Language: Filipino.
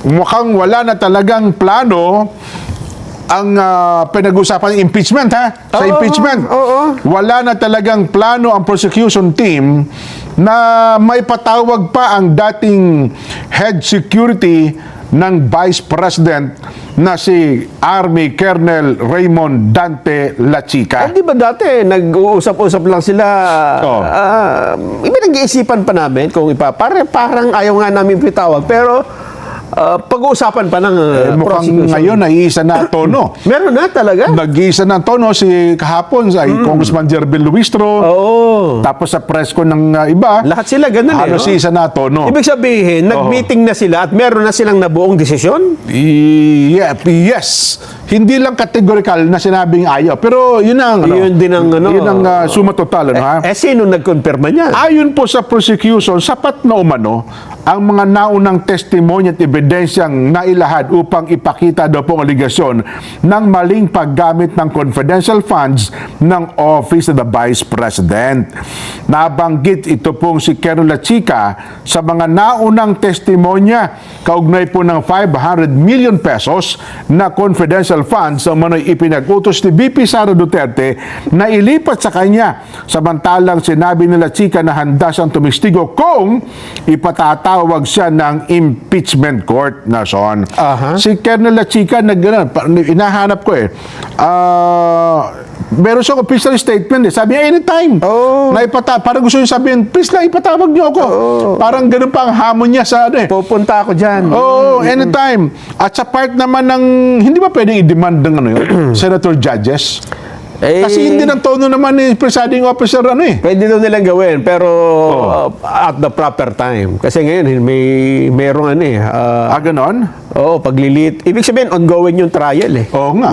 mukhang wala na talagang plano ang pinag-usapan ng impeachment, ha? Sa impeachment. Wala na talagang plano ang prosecution team na may patawag pa ang dating head security ng Vice President na si Army Colonel Raymond Dante Lachica. Di ba dati, nag-uusap-usap lang sila, nag-iisipan pa namin kung parang ayaw nga namin pitawag, pero pag-uusapan pa ng mukhang ngayon nag-iisa na tono. Meron na talaga. Nag-iisa na tono si kahapon sa Congressman Jervin Luistro. Tapos sa press ko ng iba. Lahat sila ganun halos isa na tono. Ibig sabihin, nag-meeting na sila at meron na silang nabuong desisyon? Yes. Hindi lang categorical na sinabing ayaw. Pero yun ang yun din ang yun ang suma total. Sino nag-confirma niya? Ayon po sa prosecution, sapat na umano ang mga naunang testimonya at ebidensyang nailahad upang ipakita daw pong aligasyon ng maling paggamit ng confidential funds ng Office of the Vice President. Nabanggit ito pong si Colonel Lachica sa mga naunang testimonya kaugnay po ng 500 million pesos na confidential funds sa manoy ipinag-utos ni VP Sara Duterte na ilipat sa kanya. Samantalang sinabi ni Lachica na handa siyang tumistigo kung ipatatawag siya ng impeachment court na son. Si Colonel Lachica inahanap ko meron siyang official statement sabi niya anytime parang gusto niya sabihin please lang ipatawag niyo ako. Parang ganun pa ang hamon niya sa pupunta ako dyan. Anytime. At sa part naman ng hindi ba pwedeng i-demand ng senator judges? Kasi hindi ng tono naman ni presiding officer Pwede daw nilang gawin pero at the proper time. Kasi ngayon merong ganon? paglilit. Ibig sabihin ongoing yung trial Oo nga.